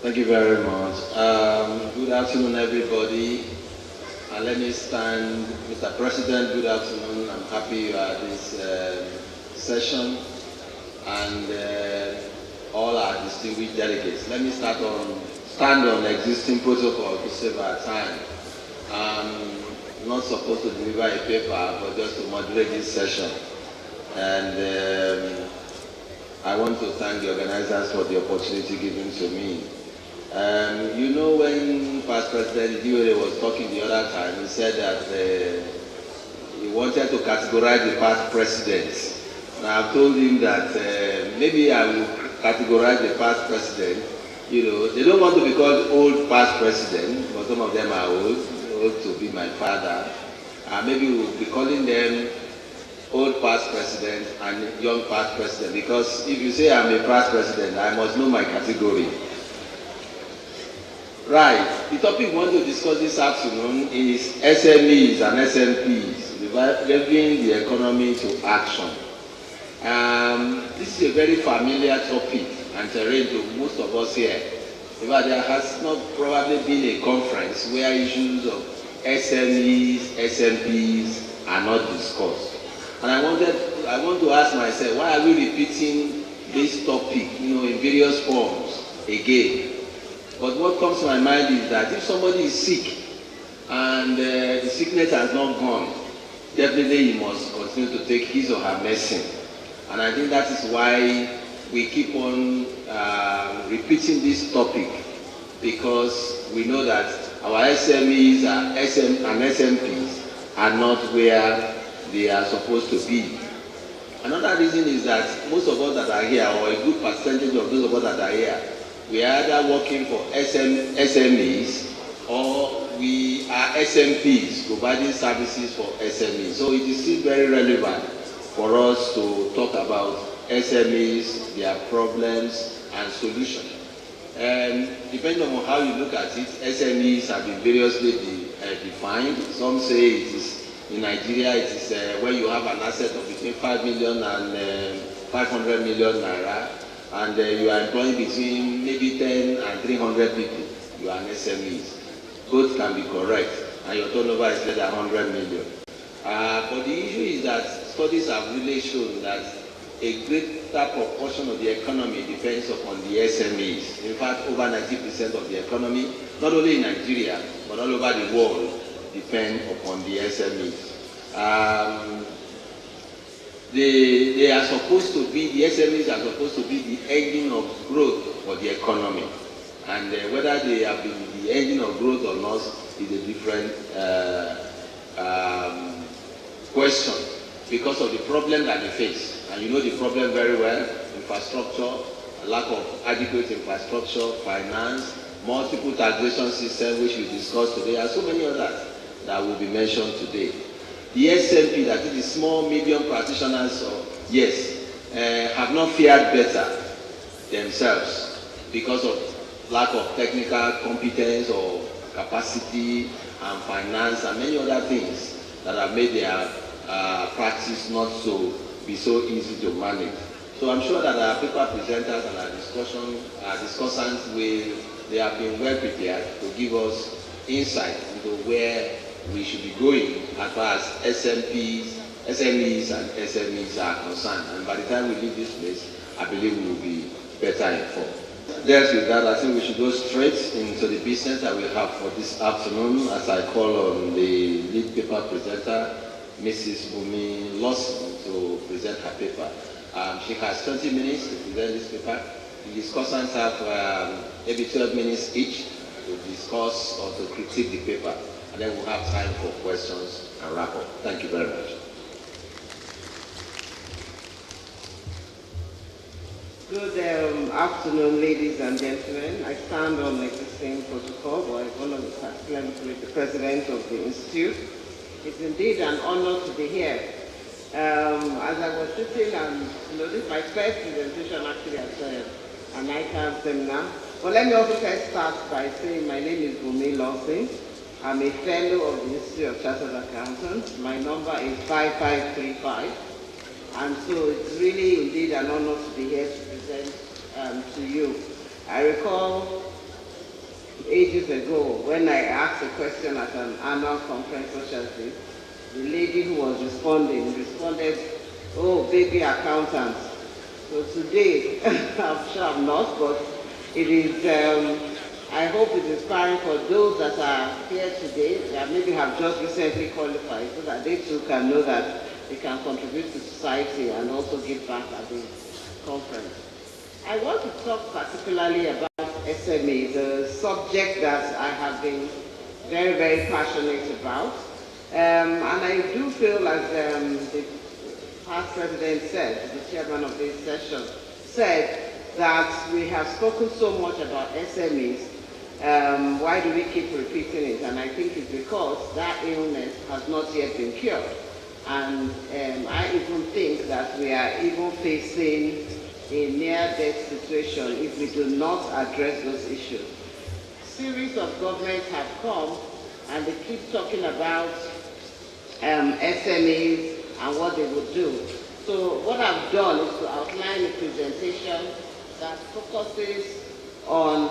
Thank you very much. Good afternoon, everybody. And let me stand, Mr. President, good afternoon. I'm happy you are at this session and all our distinguished delegates. Let me stand on existing protocol to save our time. I'm not supposed to deliver a paper, but just to moderate this session. And I want to thank the organizers for the opportunity given to me. You know, when Past President Diwere was talking the other time, he said that he wanted to categorize the past presidents. And I've told him that maybe I will categorize the past president. You know, they don't want to be called old past president, but some of them are old to be my father. Maybe we'll be calling them old past president and young past president, because if you say I'm a past president, I must know my category. Right, the topic we want to discuss this afternoon is SMEs and SMPs, reviving the economy to action. This is a very familiar topic and terrain to most of us here. But there has not probably been a conference where issues of SMEs, SMPs are not discussed. And I want to ask myself, why are we repeating this topic, in various forms again? But what comes to my mind is that if somebody is sick and the sickness has not gone, definitely he must continue to take his or her medicine. And I think that is why we keep on repeating this topic, because we know that our SMEs and SMPs are not where they are supposed to be. Another reason is that most of us that are here, or a good percentage of those of us that are here, we are either working for SMEs or we are SMPs, providing services for SMEs. So it is still very relevant for us to talk about SMEs, their problems and solutions. Depending on how you look at it, SMEs have been variously defined. Some say it is, in Nigeria, it is when you have an asset of between 5 million and 500 million naira, and you are employing between maybe 10 and 300 people, you are an SMEs. Both can be correct, and your turnover is less than 100 million. But the issue is that studies have really shown that a greater proportion of the economy depends upon the SMEs. In fact, over 90% of the economy, not only in Nigeria, but all over the world, depend upon the SMEs. They are supposed to be, the SMEs are supposed to be the engine of growth for the economy. And whether they have been the engine of growth or not is a different question, because of the problem that they face. And you know the problem very well: infrastructure, lack of adequate infrastructure, finance, multiple taxation system, which we discussed today, and so many others that will be mentioned today. The SMP, that is the small, medium practitioners, have not fared better themselves because of lack of technical competence or capacity and finance and many other things that have made their practice not so easy to manage. So I'm sure that our paper presenters and our discussants they have been well prepared to give us insight into where we should be going as far as SMPs SMEs and SMEs are concerned. And by the time we leave this place, I believe we will be better informed. There's with that, I think we should go straight into the business that we have for this afternoon as I call on the lead paper presenter, Mrs. Bumi Lawson, to present her paper. She has 20 minutes to present this paper. The discussants have maybe 12 minutes each to discuss or to critique the paper. And then we'll have time for questions and wrap up. Thank you very much. Good afternoon, ladies and gentlemen. I stand on existing protocol, but I want to particularly with the president of the institute. It's indeed an honor to be here. As I was sitting and this is my first presentation actually at an ICAN-ngr. But let me also first start by saying my name is Bumi Lawson. I'm a fellow of the Institute of Chartered Accountants. My number is 5535. And so it's really indeed an honor to be here to present to you. I recall ages ago when I asked a question at an annual conference such as this, the lady who was responded, "Oh, baby accountants." So today, I'm sure I'm not, but it is, I hope it's inspiring for those that are here today that maybe have just recently qualified so that they too can know that they can contribute to society and also give back at the conference. I want to talk particularly about SME, the subject that I have been very, very passionate about. And I do feel, as the past president said, the chairman of this session said, that we have spoken so much about SMEs. Why do we keep repeating it? And I think it's because that illness has not yet been cured. And I even think that we are even facing a near-death situation if we do not address those issues. Series of governments have come and they keep talking about SMEs and what they would do. So what I've done is to outline a presentation that focuses on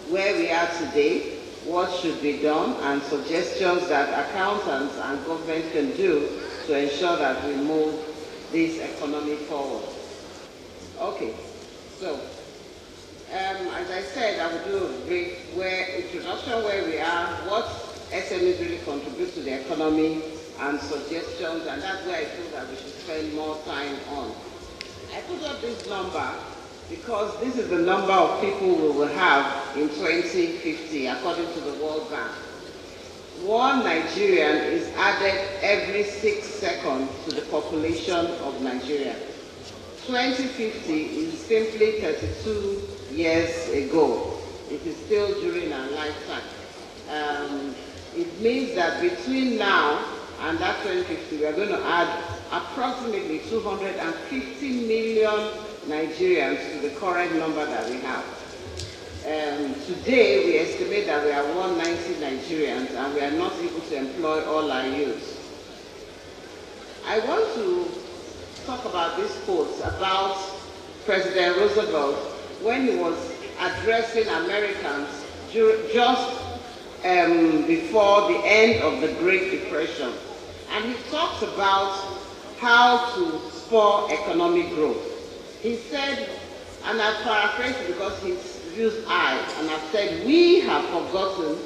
where we are today, what should be done, and suggestions that accountants and government can do to ensure that we move this economy forward. Okay, so as I said, I will do a brief introduction where we are, what SMEs really contribute to the economy, and suggestions, and that's where I feel that we should spend more time on. I put up this number because this is the number of people we will have in 2050, according to the World Bank. One Nigerian is added every 6 seconds to the population of Nigeria. 2050 is simply 32 years ago. It is still during our lifetime. It means that between now and that 2050, we are going to add approximately 250 million Nigerians to the current number that we have. Today, we estimate that we are 190 Nigerians and we are not able to employ all our youth. I want to talk about this quote about President Roosevelt when he was addressing Americans just before the end of the Great Depression. And he talks about how to spur economic growth. He said, and I paraphrase because he's used I, and I've said, we have forgotten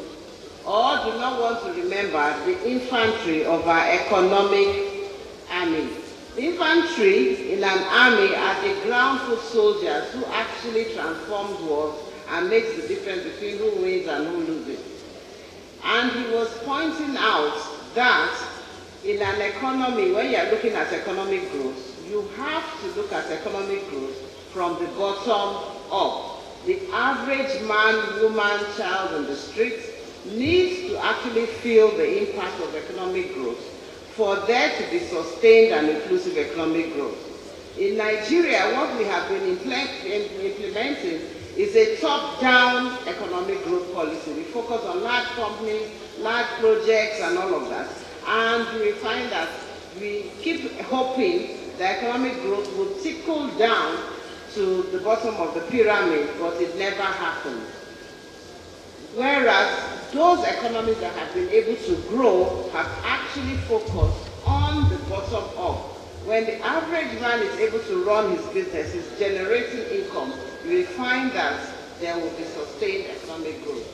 or do not want to remember the infantry of our economic army. The infantry in an army are the ground foot soldiers who actually transforms wars and makes the difference between who wins and who loses. And he was pointing out that in an economy, when you're looking at economic growth, you have to look at economic growth from the bottom up. The average man, woman, child on the streets needs to actually feel the impact of economic growth for there to be sustained and inclusive economic growth. In Nigeria, what we have been implementing is a top-down economic growth policy. We focus on large companies, large projects, and all of that. And we find that we keep hoping the economic growth will trickle down to the bottom of the pyramid, but it never happens. Whereas those economies that have been able to grow have actually focused on the bottom up. when the average man is able to run his business, is generating income, you will find that there will be sustained economic growth.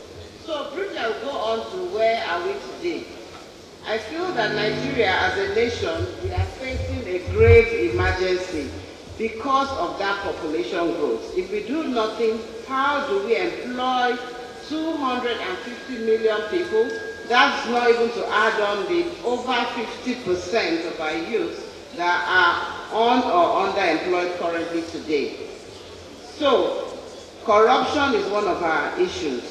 So briefly, I will go on to where are we today. I feel that Nigeria as a nation, we are facing a grave emergency because of that population growth. If we do nothing, how do we employ 250 million people? That's not even to add on the over 50% of our youth that are on or underemployed currently today. So, corruption is one of our issues.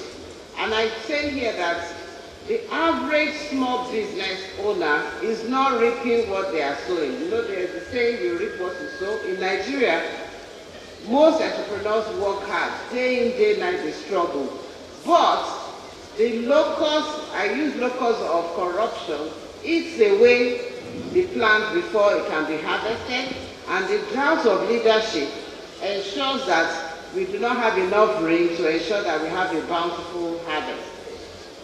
And I say here that the average small business owner is not reaping what they are sowing. You know, there's a saying, you reap what you sow. In Nigeria, most entrepreneurs work hard, day in, day night, they struggle. But the locus, I use locus of corruption, eats away the plant before it can be harvested, and the drought of leadership ensures that we do not have enough rain to ensure that we have a bountiful harvest.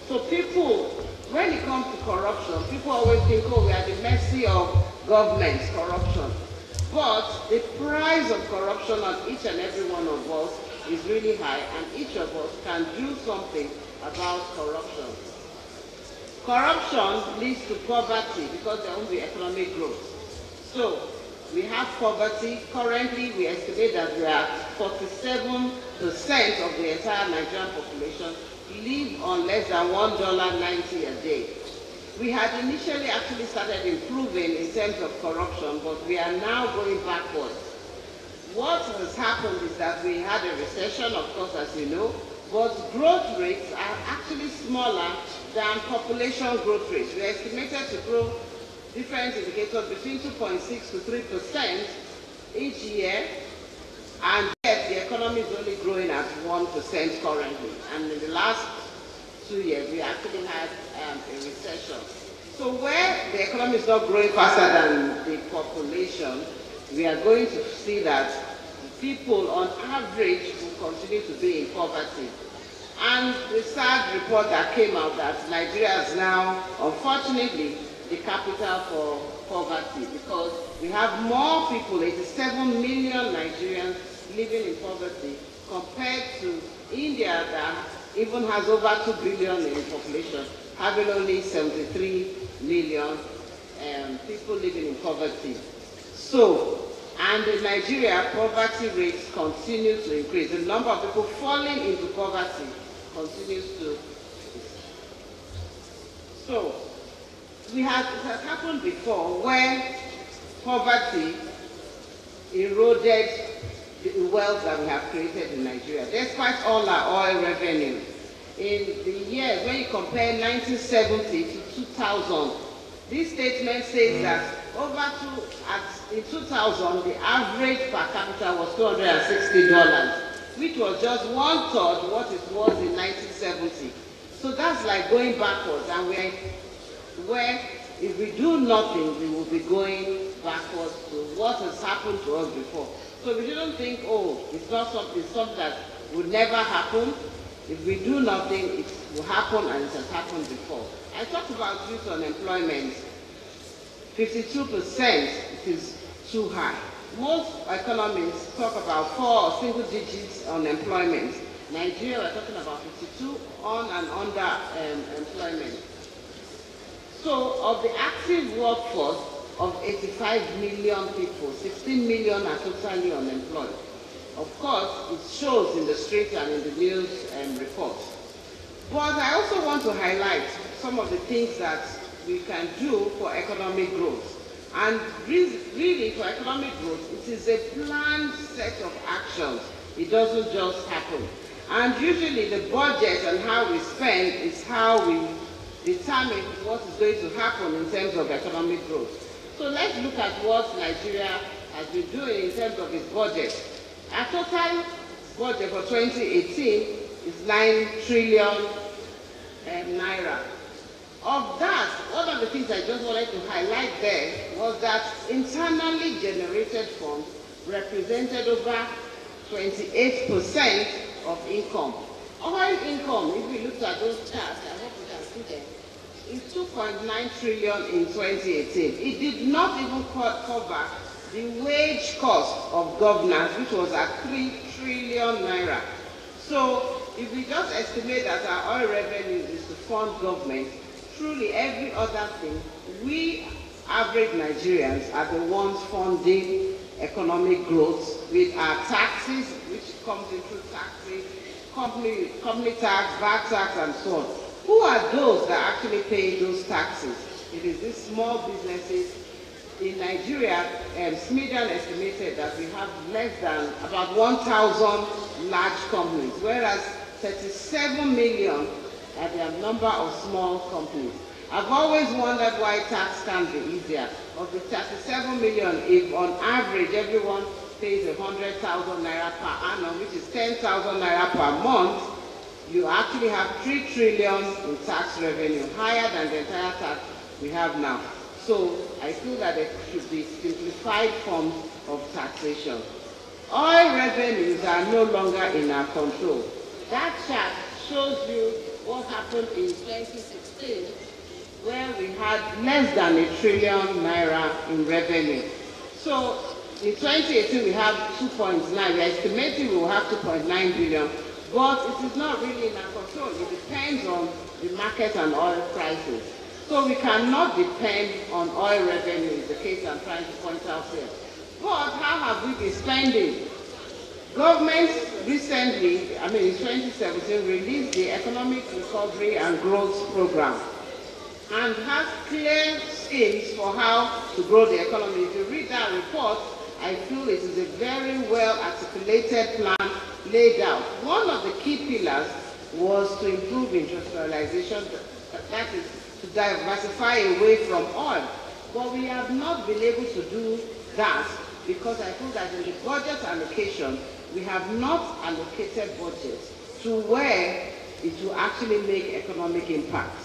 So people, when it comes to corruption, people always think, oh, we are at the mercy of government's corruption. But the price of corruption on each and every one of us is really high, and each of us can do something about corruption. Corruption leads to poverty because there won't be economic growth. So we have poverty. Currently, we estimate that we are 47% of the entire Nigerian population live on less than $1.90 a day. We had initially actually started improving in terms of corruption, but we are now going backwards. What has happened is that we had a recession, of course, as you know, but growth rates are actually smaller than population growth rates. We are estimated to grow different indicators between 2.6 to 3% each year, and yet the economy is only growing at 1% currently. And in the last 2 years, we actually had a recession. So where the economy is not growing faster than the population, we are going to see that people on average will continue to be in poverty. And the sad report that came out that Nigeria is now, unfortunately, the capital for poverty, because we have more people, 87 million Nigerians living in poverty, compared to India that even has over 2 billion in population, having only 73 million people living in poverty. So, and in Nigeria, poverty rates continue to increase. The number of people falling into poverty continues to increase. So, it has happened before where poverty eroded the wealth that we have created in Nigeria, despite all our oil revenue. In the years, when you compare 1970 to 2000, this statement says that in 2000, the average per capita was $260, which was just 1/3 what it was in 1970. So that's like going backwards, and where if we do nothing, we will be going backwards to what has happened to us before. So we shouldn't think, oh, it's something that would never happen. If we do nothing, it will happen, and it has happened before. I talked about youth unemployment. 52%, it is too high. Most economists talk about 4 or single digits unemployment. Nigeria, we're talking about 52 on and under employment. So of the active workforce of 85 million people, 16 million are totally unemployed. Of course, it shows in the streets and in the news reports. But I also want to highlight some of the things that we can do for economic growth. And really, for economic growth, it is a planned set of actions. It doesn't just happen. And usually the budget and how we spend is how we determine what is going to happen in terms of economic growth. So let's look at what Nigeria has been doing in terms of its budget. Our total budget for 2018 is 9 trillion naira. Of that, one of the things I just wanted to highlight there was that internally generated funds represented over 28% of income. Oil income, if we looked at those charts, I hope you can see them. is 2.9 trillion in 2018. It did not even cover the wage cost of governance, which was at 3 trillion naira. So if we just estimate that our oil revenue is to fund government, truly every other thing, we average Nigerians are the ones funding economic growth with our taxes, which comes in through taxes, company tax, VAT tax, and so on. Who are those that actually pay those taxes? It is these small businesses. In Nigeria, Smithson estimated that we have less than about 1,000 large companies, whereas 37 million are the number of small companies. I've always wondered why tax can be easier. Of the 37 million, if on average everyone pays 100,000 naira per annum, which is 10,000 naira per month, you actually have 3 trillion in tax revenue, higher than the entire tax we have now. So I feel that there should be simplified forms of taxation. Oil revenues are no longer in our control. That chart shows you what happened in 2016, where we had less than 1 trillion naira in revenue. So in 2018 we have 2.9. We are estimating we will have 2.9 billion, but it is not really in our control. It depends on the market and oil prices. So we cannot depend on oil revenue, is the case I'm trying to point out here. But how have we been spending? Government recently, in 2017, released the Economic Recovery and Growth Program and has clear schemes for how to grow the economy. If you read that report, I feel it is a very well articulated plan laid out. One of the key pillars was to improve industrialization, that is, to diversify away from oil. But we have not been able to do that because I feel that in the budget allocation, we have not allocated budgets to where it will actually make economic impact.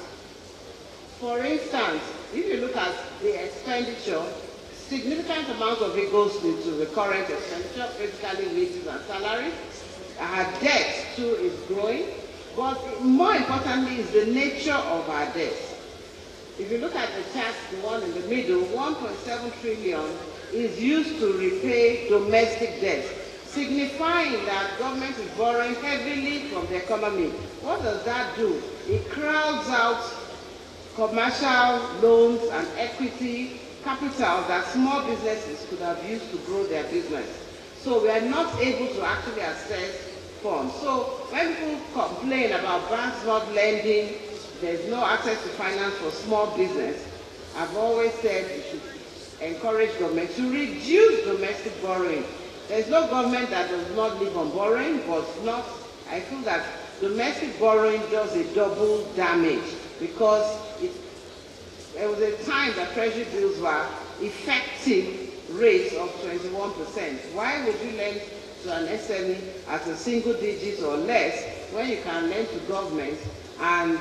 For instance, if you look at the expenditure, significant amount of it goes into the current expenditure, basically wages and salaries. Our debt too is growing, but more importantly is the nature of our debt. If you look at the chart, the one in the middle, 1.7 trillion is used to repay domestic debt, signifying that government is borrowing heavily from the economy. What does that do? It crowds out commercial loans and equity capital that small businesses could have used to grow their business. So we are not able to actually access funds. So when people complain about banks not lending, there's no access to finance for small business, I've always said we should encourage government to reduce domestic borrowing. There's no government that does not live on borrowing, but I feel that domestic borrowing does a double damage because there was a time that treasury bills were effective rates of 21%. Why would you lend to an SME at a single digit or less when you can lend to government and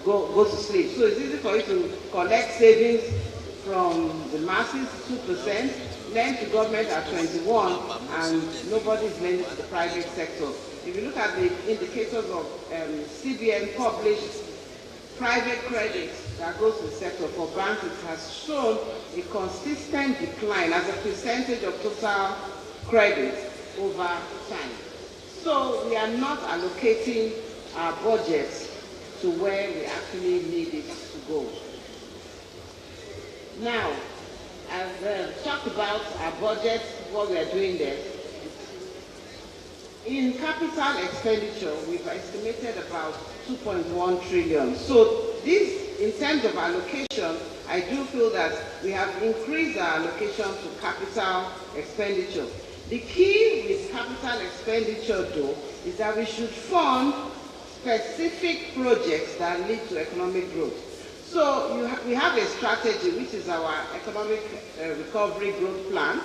go to sleep? So it's easy for you to collect savings from the masses, 2%, lend to government at 21, and nobody's lending to the private sector. If you look at the indicators of CBN published private credit that goes to the sector for banks, it has shown a consistent decline as a percentage of total credit over time. So we are not allocating our budgets to where we actually need it to go. Now, I've talked about our budget, what we are doing there. In capital expenditure, we've estimated about 2.1 trillion. So this, in terms of allocation, I do feel that we have increased our allocation to capital expenditure. The key with capital expenditure, though, is that we should fund specific projects that lead to economic growth. So we have a strategy, which is our economic recovery growth plan,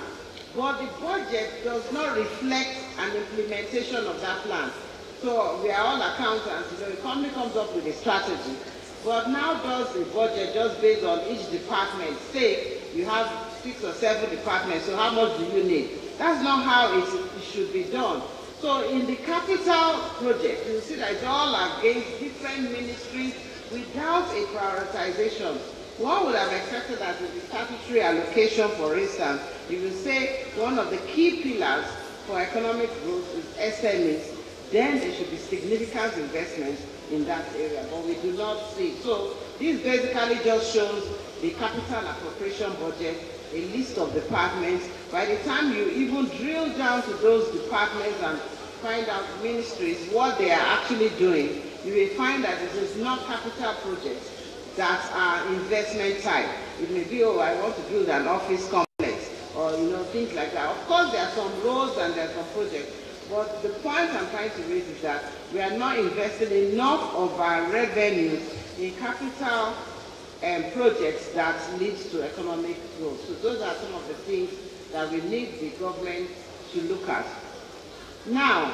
but the budget does not reflect an implementation of that plan. So we are all accountants. The company comes up with a strategy, but now does the budget just based on each department. Say you have 6 or 7 departments, so how much do you need? That's not how it should be done. So in the capital project, you see that it's all against different ministries, without a prioritization. One would have expected that with the statutory allocation, for instance, you will say one of the key pillars for economic growth is SMEs, then there should be significant investment in that area, but we do not see. So this basically just shows the capital appropriation budget, a list of departments. By the time you even drill down to those departments and find out ministries what they are actually doing, you will find that it is not capital projects that are investment type. It may be, oh, I want to build an office complex, or things like that. Of course, there are some roads and there are some projects, but the point I'm trying to raise is that we are not investing enough of our revenues in capital projects that leads to economic growth. So those are some of the things that we need the government to look at. Now,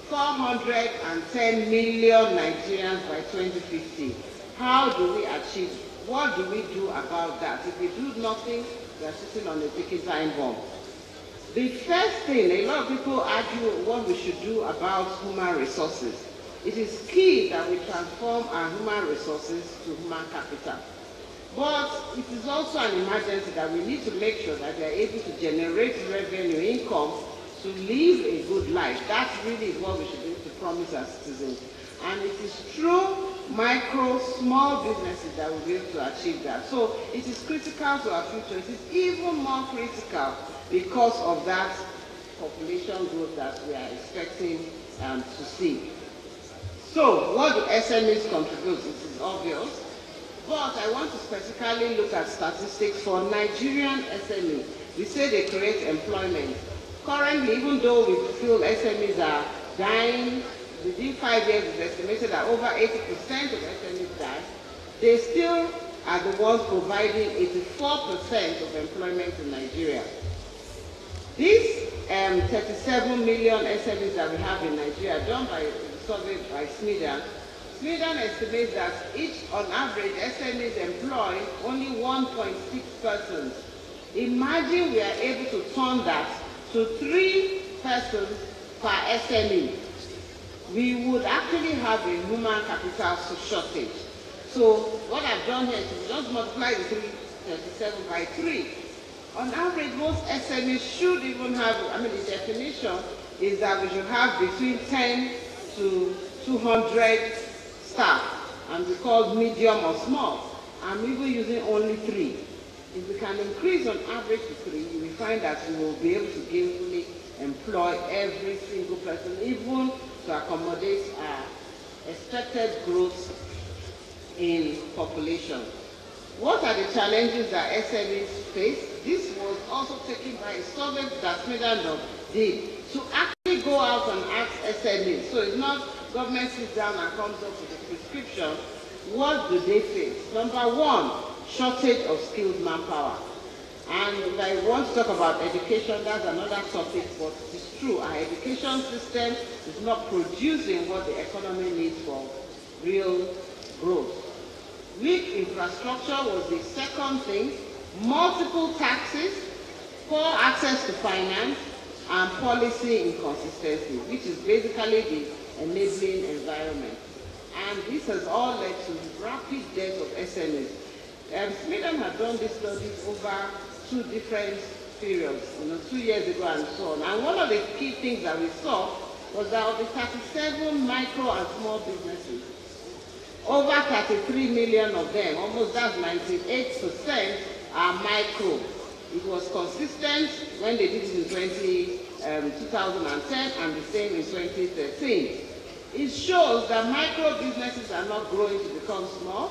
410 million Nigerians by 2050. How do we achieve? What do we do about that? If we do nothing, we are sitting on a ticking time bomb. The first thing, a lot of people argue what we should do about human resources. It is key that we transform our human resources to human capital. But it is also an emergency that we need to make sure that we are able to generate revenue, income, to live a good life. That really is what we should be able to promise our citizens. And it is through micro, small businesses that we'll be able to achieve that. So it is critical to our future. It is even more critical because of that population growth that we are expecting to see. So what do SMEs contribute? It is obvious. But I want to specifically look at statistics for Nigerian SMEs. We say they create employment. Currently, even though we feel SMEs are dying, within 5 years it's estimated that over 80% of SMEs die, they still are the ones providing 84% of employment in Nigeria. These 37 million SMEs that we have in Nigeria, done by a survey by Sweden estimates that each, on average, SMEs employ only 1.6 persons. Imagine we are able to turn that to 3 persons per SME. We would actually have a human capital shortage. So what I've done here is just multiply the 337 by 3. On average, most SMEs should even have, the definition is that we should have between 10 to 200 staff, and we call medium or small. I'm even using only 3. If we can increase on average to 3, you will find that we will be able to gainfully employ every single person, even to accommodate our expected growth in population. What are the challenges that SMEs face? This was also taken by a survey that Sweden did to actually go out and ask SMEs. So it's not government sits down and comes up with a prescription. What do they face? Number one, shortage of skilled manpower. And if I want to talk about education, that's another topic, but it's true. Our education system is not producing what the economy needs for real growth. Weak infrastructure was the second thing. Multiple taxes, poor access to finance, and policy inconsistency, which is basically the enabling environment. And this has all led to rapid death of SMEs. Sweden had done this study over 2 different periods, 2 years ago and so on. And one of the key things that we saw was that of the 37 micro and small businesses, over 33 million of them, almost that's 98%, are micro. It was consistent when they did it in 2010 and the same in 2013. It shows that micro businesses are not growing to become small.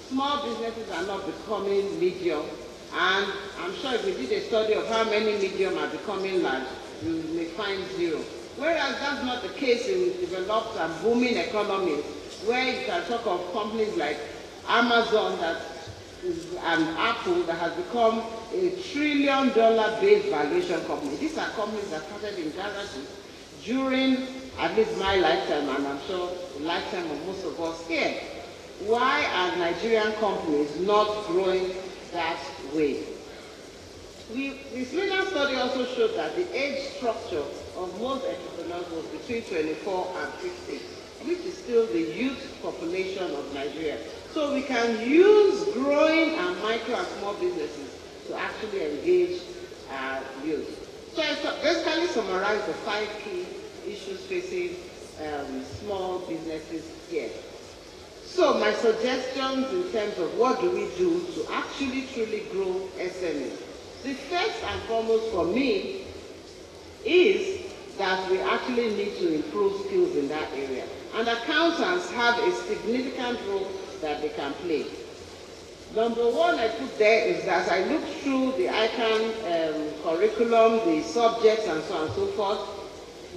Small businesses are not becoming medium. And I'm sure if we did a study of how many medium are becoming large, you may find 0. Whereas that's not the case in developed and booming economies, where you can talk of companies like Amazon and Apple that has become a $1 trillion based valuation company. These are companies that started in garages during at least my lifetime, and I'm sure the lifetime of most of us here. Why are Nigerian companies not growing that way? The Sweden study also showed that the age structure of most entrepreneurs was between 24 and 50. which is still the youth population of Nigeria. So we can use growing and micro and small businesses to actually engage youth. So I basically summarize the 5 key issues facing small businesses here. So my suggestions in terms of what do we do to actually truly grow SMEs. The first and foremost for me is that we actually need to improve skills in that area. And accountants have a significant role that they can play. Number one I put there is that as I look through the ICAN curriculum, the subjects and so on and so forth,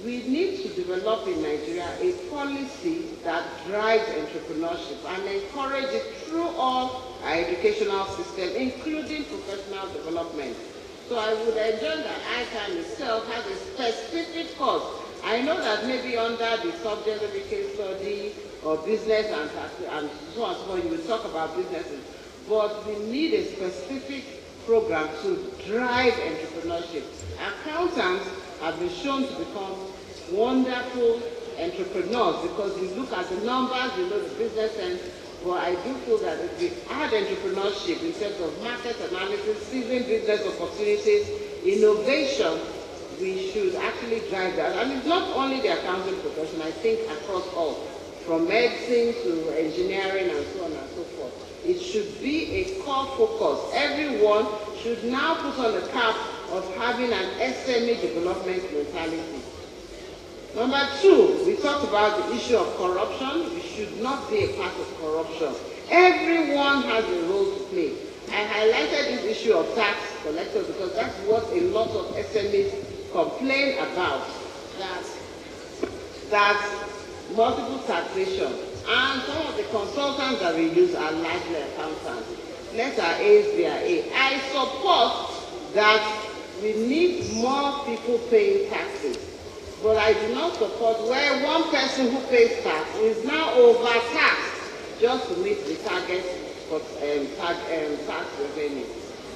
we need to develop in Nigeria a policy that drives entrepreneurship and encourage it through all our educational system, including professional development. So I would enjoy that ICAN itself has a specific course. I know that maybe under the subject of case study or business and so on and so forth, you will talk about businesses, but we need a specific program to drive entrepreneurship. Accountants have been shown to become wonderful entrepreneurs because we look at the numbers, we know the business sense, but I do feel that if we add entrepreneurship in terms of market analysis, seizing business opportunities, innovation, we should actually drive that. And it's not only the accounting profession, I think across all, from medicine to engineering and so on and so forth. It should be a core focus. Everyone should now put on the cap of having an SME development mentality. Number 2, we talked about the issue of corruption. We should not be a part of corruption. Everyone has a role to play. I highlighted this issue of tax collectors because that's what a lot of SMEs complain about, that multiple taxation. And some of the consultants that we use are largely accountants. Letter A is their A. I support that we need more people paying taxes. But I do not support where one person who pays tax is now overtaxed just to meet the target for tax revenue.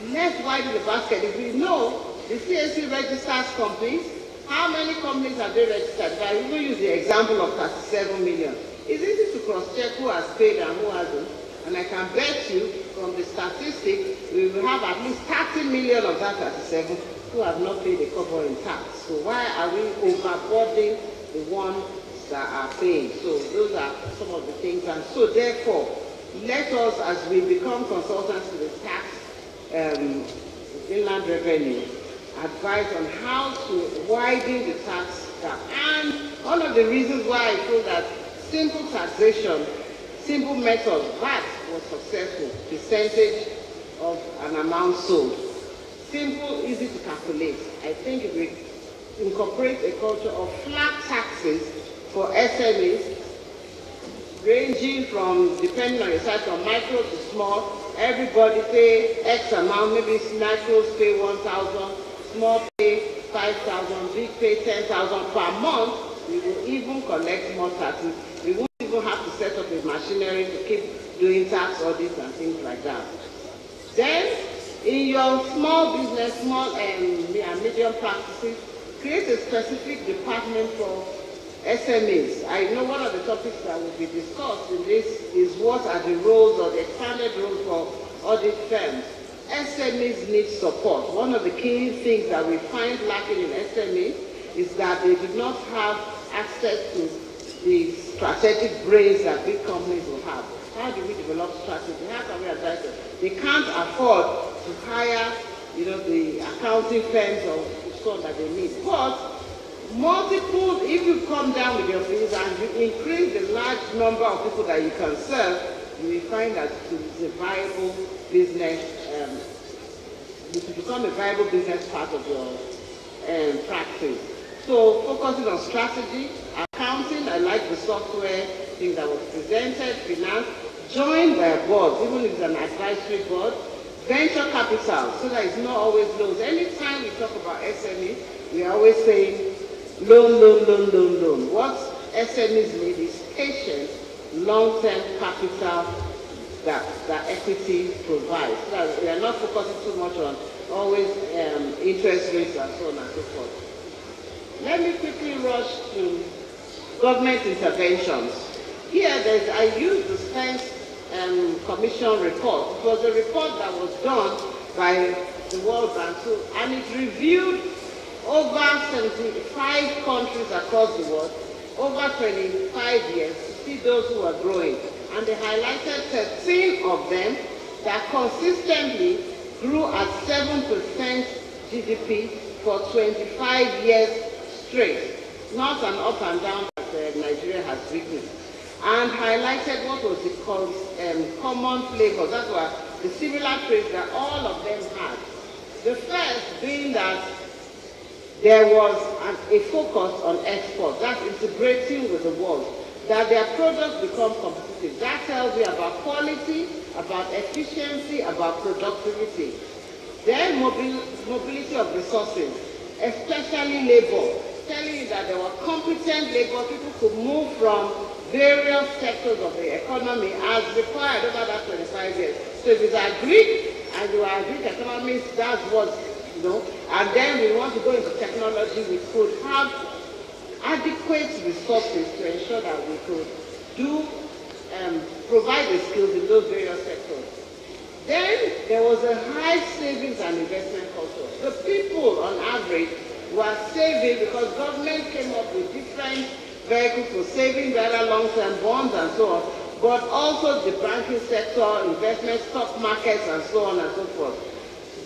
Let's widen the basket. If we know the CAC registers companies, how many companies have they registered? If I even use the example of 37 million. It's easy to cross-check who has paid and who hasn't. And I can bet you from the statistics, we will have at least 30 million of that 37 who have not paid a cover in tax. So why are we overboarding the ones that are paying? So those are some of the things. And so therefore, let us, as we become consultants to the tax inland revenue, advise on how to widen the tax gap. And one of the reasons why I feel that simple taxation, simple method, VAT was successful, percentage of an amount sold. Simple, easy to calculate. I think if we incorporate a culture of flat taxes for SMEs, ranging from, depending on your size, from micro to small, everybody pay X amount, maybe micros pay 1,000, small pay 5,000, big pay 10,000 per month, we will even collect more taxes. We won't even have to set up a machinery to keep doing tax audits and things like that. Then, in your small business, small and medium practices, create a specific department for SMEs. I know one of the topics that will be discussed in this is what are the roles or the expanded roles for audit firms. SMEs need support. One of the key things that we find lacking in SMEs is that they do not have access to the strategic brains that big companies will have. How do we develop strategy? How can we advise them? They can't afford to hire, the accounting firms or so that they need. But multiple, if you come down with your fees and you increase the large number of people that you can serve, you will find that it is a viable business, it will become a viable business part of your practice. So focusing on strategy, accounting, I like the software thing that was presented, finance, joined by a board, even if it's an advisory board, venture capital, so that it's not always loans. Anytime we talk about SME, we are always saying loan, loan, loan, loan, loan. What SMEs need is patience, long-term capital that equity provides. So that we are not focusing too much on always interest rates and so on and so forth. Let me quickly rush to government interventions. Here, I used the Spence Commission report. It was a report that was done by the World Bank, and it reviewed over 75 countries across the world, over 25 years, to see those who are growing. And they highlighted 13 of them that consistently grew at 7% GDP for 25 years straight, not an up and down that Nigeria has witnessed, and highlighted what was the common flavors, that were the similar traits that all of them had. The first being that there was a focus on export, that's integrating with the world, that their products become competitive. That tells you about quality, about efficiency, about productivity. Then mobility of resources, especially labor, telling you that there were competent labor, people could move from various sectors of the economy as required over that 25 years. So if it's agreed, and you are Greek economists, that's what, and then we want to go into technology, we could have adequate resources to ensure that we could provide the skills in those various sectors. Then there was a high savings and investment culture. The people, on average, were saving because government came up with different vehicles for saving, better long-term bonds and so on, but also the banking sector, investment, stock markets, and so on and so forth.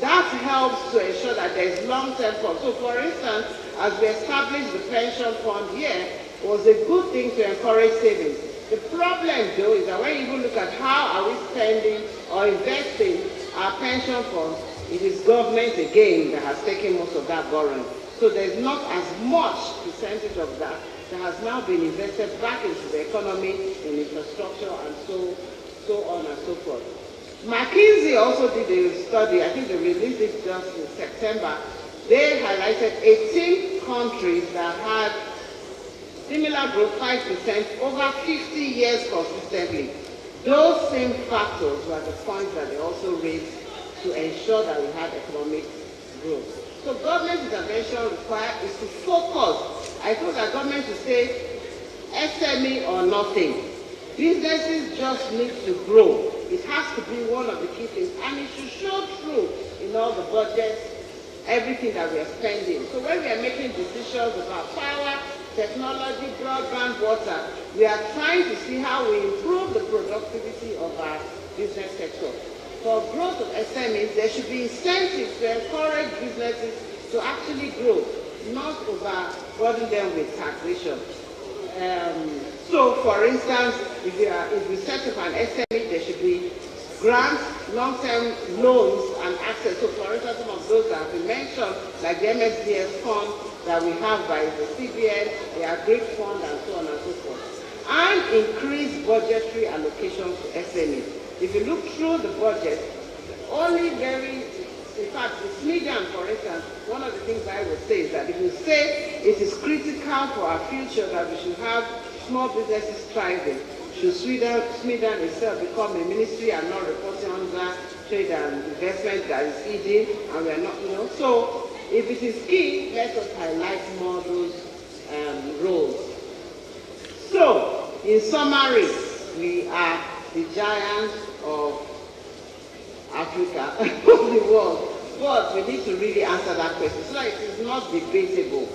That helps to ensure that there is long-term funds. So for instance, as we established the pension fund here, it was a good thing to encourage savings. The problem, though, is that when you even look at how are we spending or investing our pension funds, it is government, again, that has taken most of that borrowing. So there's not as much percentage of that has now been invested back into the economy, in infrastructure, and so on and so forth. McKinsey also did a study, I think they released it just in September. They highlighted 18 countries that had similar growth, 5%, over 50 years consistently. Those same factors were the points that they also raised to ensure that we had economic growth. So government intervention required is to focus. I thought that government should say SME or nothing. Businesses just need to grow. It has to be one of the key things, and it should show through in all the budgets, everything that we are spending. So when we are making decisions about power, technology, broadband, water, we are trying to see how we improve the productivity of our business sector. For growth of SMEs, there should be incentives to encourage businesses to actually grow, not overburden them with taxation. So, for instance, if we set up an SME, there should be grants, long-term loans, and access. So, for instance, some of those that have been mentioned, like the MSDS fund that we have by the CBN, the Agri fund, and so on and so forth. And increase budgetary allocations to SMEs. If you look through the budget, in fact, the median, for instance, one of the things I would say is that if you say it is critical for our future that we should have small businesses thriving, should Sweden itself become a ministry and not reporting under trade and investment that is easy, and we are not, So if it is key, let us highlight more those roles. So, in summary, we are the giants of Africa, of the world. But we need to really answer that question. So that it is not debatable.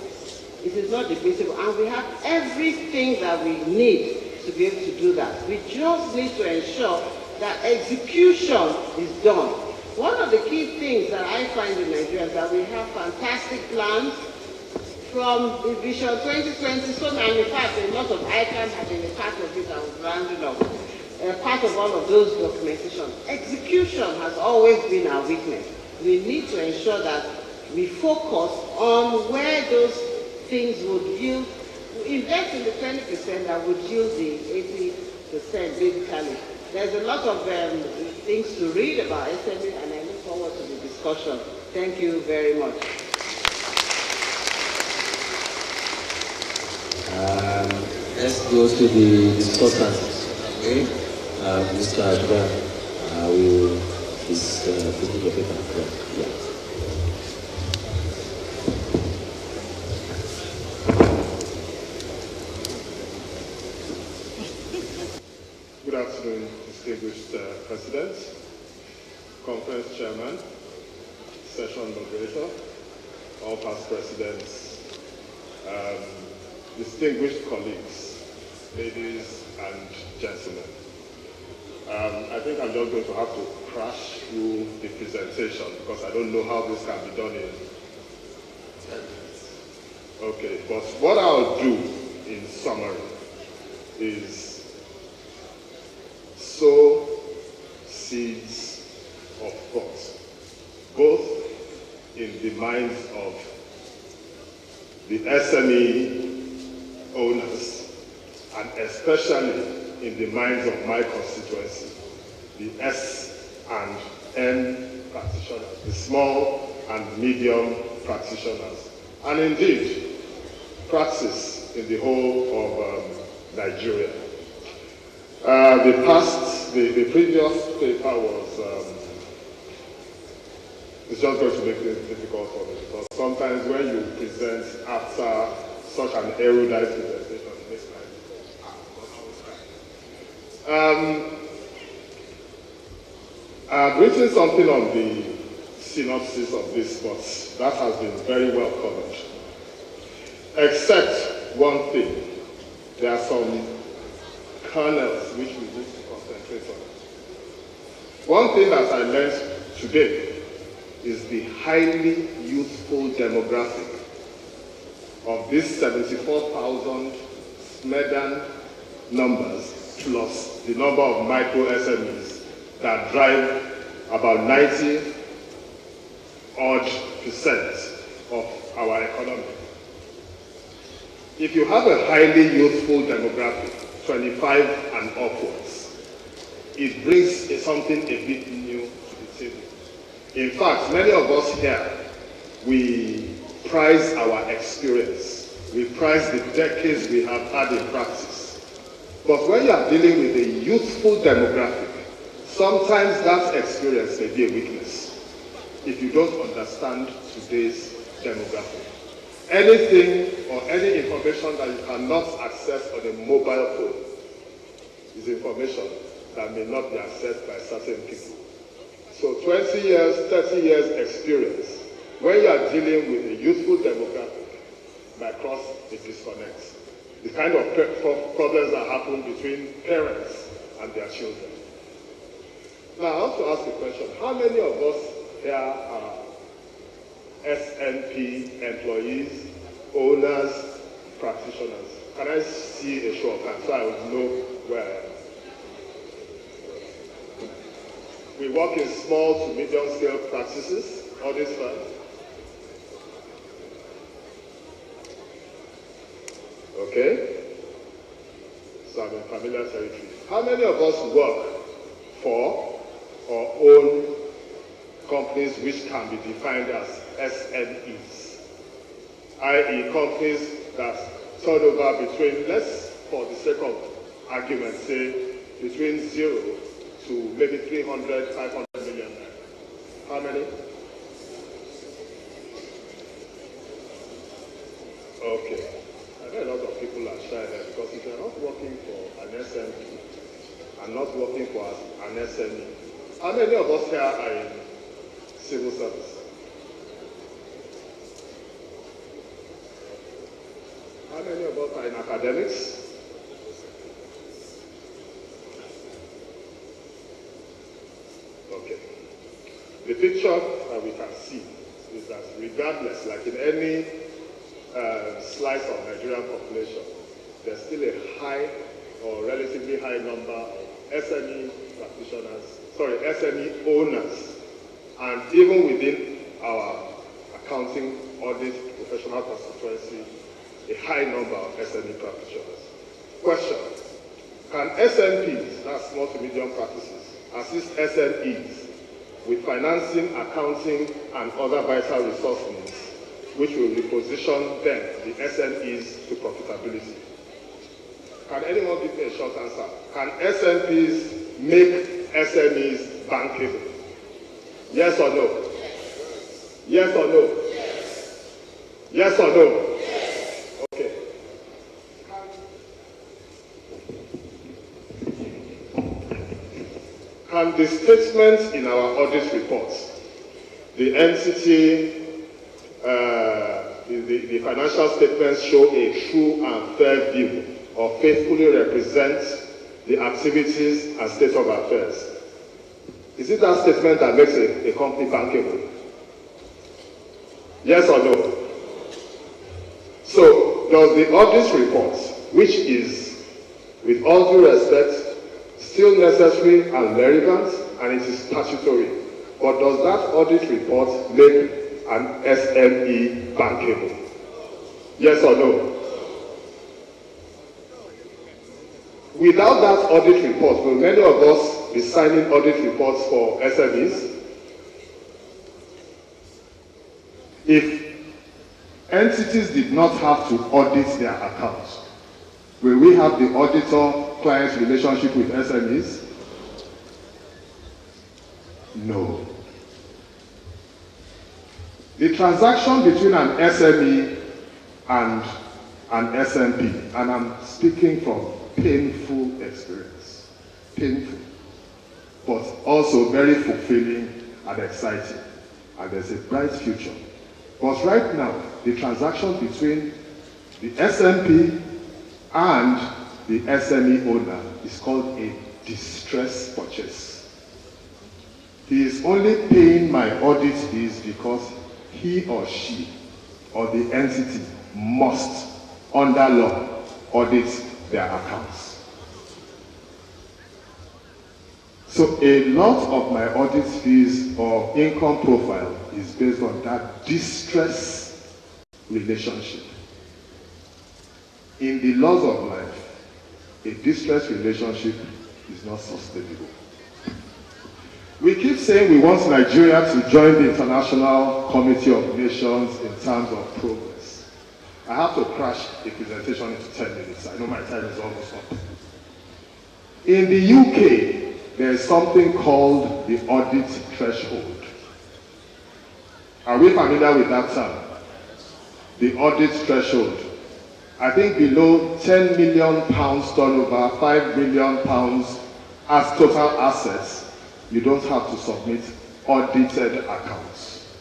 It is not debatable. And we have everything that we need to be able to do that. We just need to ensure that execution is done. One of the key things that I find in Nigeria is that we have fantastic plans from the Vision 2020. So, and in fact, a lot of ICAN have been a part of it. I was rounding up. Part of all of those documentation. Execution has always been our weakness. We need to ensure that we focus on where those things would yield, invest in the 20% that would yield the 80% basically. There's a lot of things to read about SME, and I look forward to the discussion. Thank you very much. Let's go to the discussants. Okay? Mr. Abuja will present your paper. Yeah. afternoon, distinguished President, Conference Chairman, Session Moderator, all past presidents, distinguished colleagues, ladies and gentlemen. I think I'm just going to have to crash through the presentation because I don't know how this can be done in 10 minutes. Okay, but what I'll do in summary is sow seeds of thought, both in the minds of the SME owners and especially in the minds of my constituency, the S and M practitioners, the small and medium practitioners, and indeed practice in the whole of Nigeria. The previous paper was, it's just going to make it difficult for me because sometimes when you present after such an erudite presentation, it makes I've written something on the synopsis of this, but that has been very well covered. Except one thing, there are some kernels which we need to concentrate on. One thing that I learned today is the highly youthful demographic of these 74,000 SMEDAN numbers plus the number of micro SMEs that drive about 90% of our economy. If you have a highly youthful demographic, 25 and upwards, it brings something a bit new to the table. In fact, many of us here, we prize our experience. We prize the decades we have had in practice. But when you are dealing with a youthful demographic, sometimes that experience may be a weakness if you don't understand today's demographic. Anything or any information that you cannot access on a mobile phone is information that may not be accessed by certain people. So 20 years, 30 years experience, when you are dealing with a youthful demographic, might cause a disconnect. The kind of problems that happen between parents and their children. Now, I want to ask a question. How many of us here are SNP employees, owners, practitioners? Can I see a show of hands so I would know where I am? We work in small to medium scale practices, audit firms. Okay? So I'm in familiar territory. How many of us work for or own companies which can be defined as SMEs? i.e. companies that turn over between, let's, for the sake of argument, say between 0 to maybe 300, 500 million. How many? Okay. I know a lot of people are shy there because if you're not working for an SME and not working for an SME, how many of us here are in civil service? How many of us are in academics? Okay. The picture that we can see is that regardless, like in any slice of Nigerian population, there's still a high or relatively high number of SME practitioners, SME owners, and even within our accounting, audit, professional constituency, a high number of SME practitioners. Question: can SMPs, that's small to medium practices, assist SMEs with financing, accounting, and other vital resource needs, which will reposition them, the SMEs, to profitability? Can anyone give me a short answer? Can SMPs make SMEs bankable? Yes or no? Yes or no? Yes. Yes or no? Yes. Okay. And the statements in our audit reports, the entity, the financial statements show a true and fair view or faithfully represent the activities and state of affairs. Is it that statement that makes a company bankable? Yes or no? So, does the audit report, which is, with all due respect, still necessary and relevant, and it is statutory, but does that audit report make an SME bankable? Yes or no? Without that audit report, will many of us be signing audit reports for SMEs? If entities did not have to audit their accounts, will we have the auditor-client relationship with SMEs? No. The transaction between an SME and an SMP, and I'm speaking from painful experience, painful, but also very fulfilling and exciting, and there's a bright future. But right now, the transaction between the SMP and the SME owner is called a distress purchase. He is only paying my audit fees because he or she or the entity must, under law, audit their accounts. So a lot of my audit fees or income profile is based on that distress relationship. In the laws of life, a distress relationship is not sustainable. We keep saying we want Nigeria to join the International Committee of Nations in terms of progress. I have to crash a presentation into 10 minutes. I know my time is almost up. In the UK, there is something called the audit threshold. Are we familiar with that term? The audit threshold. I think below £10 million turnover, £5 million as total assets, you don't have to submit audited accounts.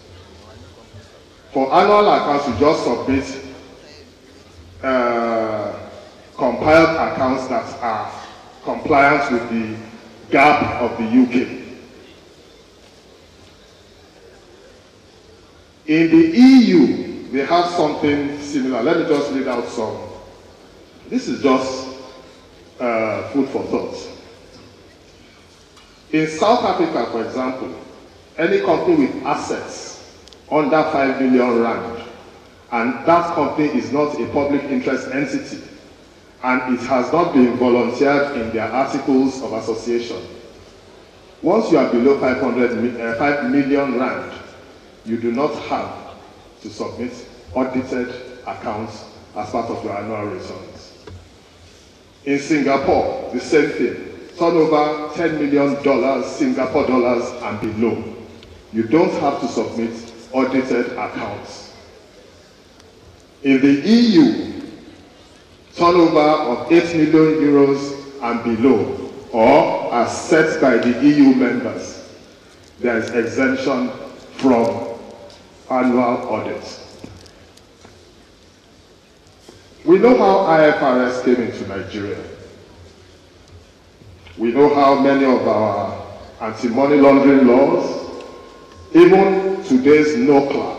For annual accounts, you just submit compiled accounts that are compliant with the GAAP of the UK. In the EU, they have something similar. Let me just read out some. This is just food for thought. In South Africa, for example, any company with assets under 5 million rand, and that company is not a public interest entity, and it has not been volunteered in their articles of association. Once you are below 5 million rand, you do not have to submit audited accounts as part of your annual returns. In Singapore, the same thing. Turnover $10 million Singapore dollars and below. You don't have to submit audited accounts. In the EU, turnover of 8 million euros and below, or as set by the EU members, there is exemption from annual audits. We know how IFRS came into Nigeria. We know how many of our anti-money laundering laws, even today's NOCLA,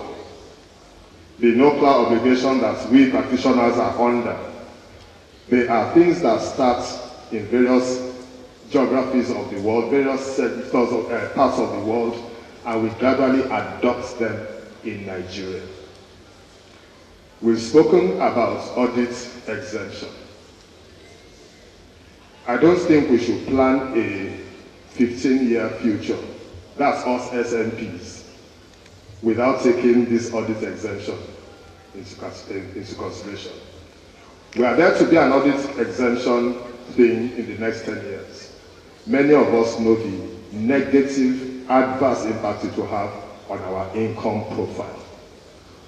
the NOCLA obligation that we practitioners are under, they are things that start in various geographies of the world, various sectors of, parts of the world, and we gradually adopt them in Nigeria. We've spoken about audit exemption. I don't think we should plan a 15-year future, that's us SMPs, without taking this audit exemption into consideration. We are there to be an audit exemption thing in the next 10 years. Many of us know the negative, adverse impact it will have on our income profile.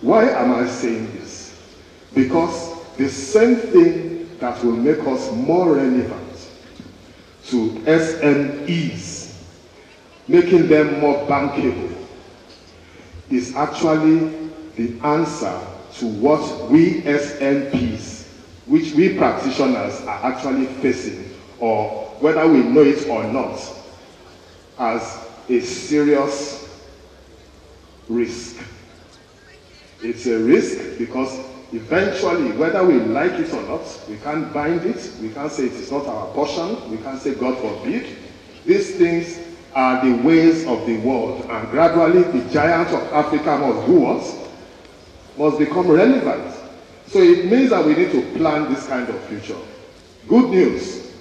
Why am I saying this? Because the same thing that will make us more relevant to SMEs making them more bankable, is actually the answer to what we SNPs, which we practitioners are actually facing, or whether we know it or not, as a serious risk. It's a risk because eventually, whether we like it or not, we can't bind it, we can't say it is not our portion, we can't say God forbid. These things are the ways of the world, and gradually the giants of Africa must do what? Must become relevant. So it means that we need to plan this kind of future. Good news,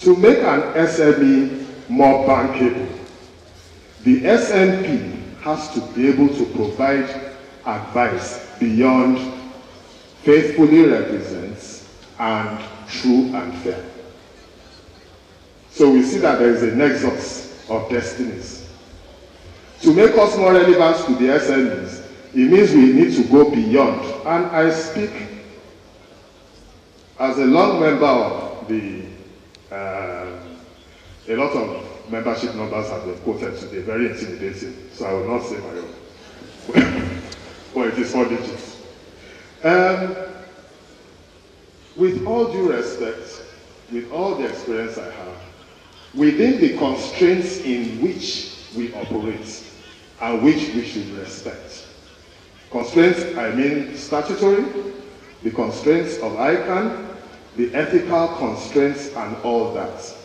to make an SME more bankable, the SNP has to be able to provide advice beyond faithfully represents and true and fair. So we see that there is a nexus of destinies. To make us more relevant to the SMEs, it means we need to go beyond. And I speak as a long member of the, a lot of membership numbers have been quoted today, very intimidating, so I will not say my own. But it is 4 digits. With all due respect, with all the experience I have, within the constraints in which we operate and which we should respect. Constraints, I mean statutory, the constraints of ICAN, the ethical constraints and all that.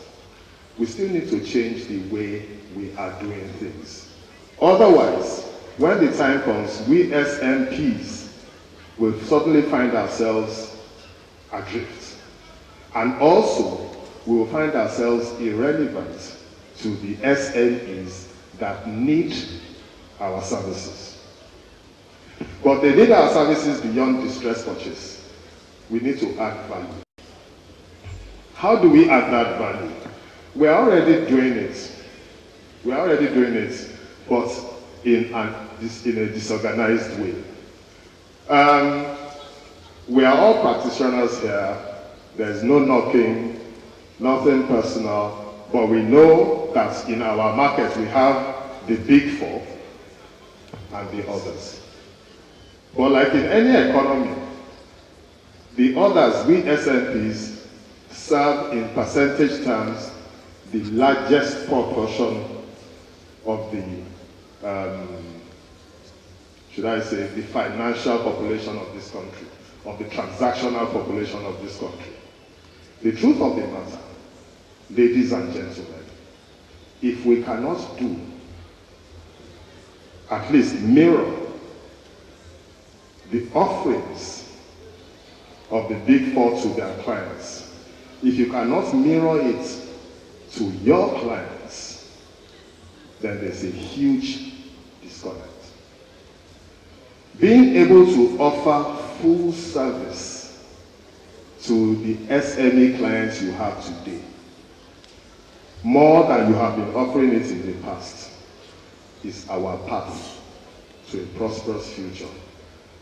We still need to change the way we are doing things. Otherwise, when the time comes, we SMPs will suddenly find ourselves adrift. And also, we will find ourselves irrelevant to the SMEs that need our services. But they need our services beyond distress purchase. We need to add value. How do we add that value? We are already doing it. We are already doing it, but in a disorganized way. We are all practitioners here. There's no knocking, nothing personal, but we know that in our market we have the big 4 and the others. But like in any economy, the others, we SNPs, serve in percentage terms the largest proportion of the, should I say, the financial population of this country, of the transactional population of this country. The truth of the matter, ladies and gentlemen, if we cannot do, at least mirror the offerings of the big 4 to their clients, if you cannot mirror it to your clients, then there's a huge disconnect. Being able to offer full service to the SME clients you have today, more than you have been offering it in the past, is our path to a prosperous future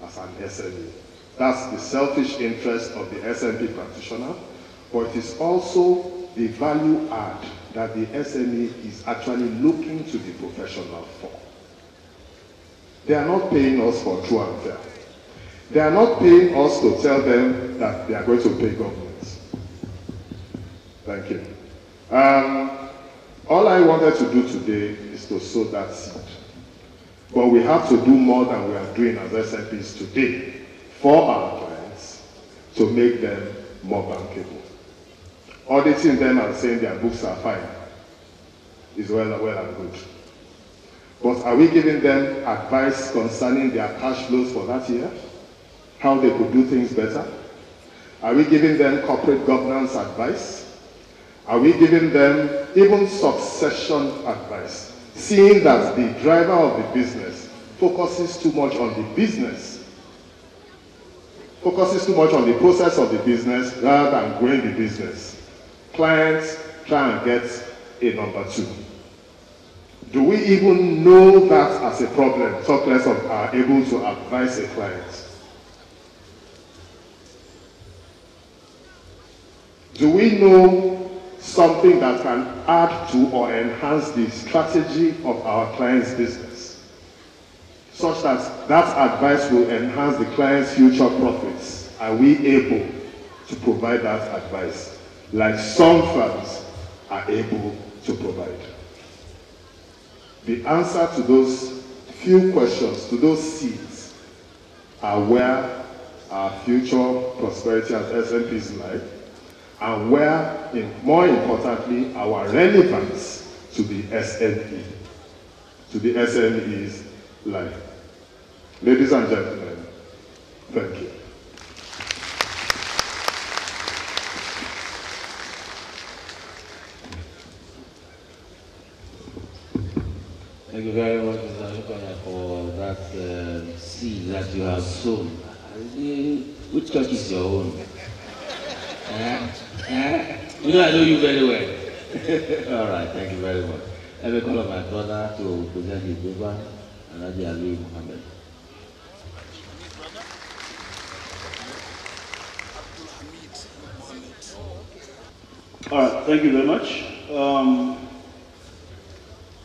as an SME. That's the selfish interest of the SME practitioner, but it is also the value add that the SME is actually looking to the professional for. They are not paying us for true and fair. They are not paying us to tell them that they are going to pay governments. Thank you. All I wanted to do today is to sow that seed. But we have to do more than we are doing as SMPs today for our clients to make them more bankable. Auditing them and saying their books are fine is well and good. But are we giving them advice concerning their cash flows for that year? How they could do things better? Are we giving them corporate governance advice? Are we giving them even succession advice? Seeing that the driver of the business focuses too much on the business, focuses too much on the process of the business rather than growing the business. Clients try and get a number 2. Do we even know that as a problem? Talk less of are able to advise a client. Do we know something that can add to or enhance the strategy of our client's business, such that that advice will enhance the client's future profits? Are we able to provide that advice like some firms are able to provide? The answer to those few questions, to those seeds, are where our future prosperity as SMPs lie, and where, more importantly, our relevance to the SME, to the SMEs lie. Ladies and gentlemen, thank you. Thank you very much, Mr. Abuja, for that seed that you have sown. Which church is your own? You know, I know you very well. All right, thank you very much. Let me call on my brother to present his paper, and Adi Ali Muhammad. All right, thank you very much.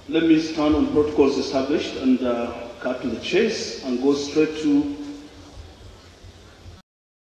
Let me stand on protocols established and cut to the chase and go straight to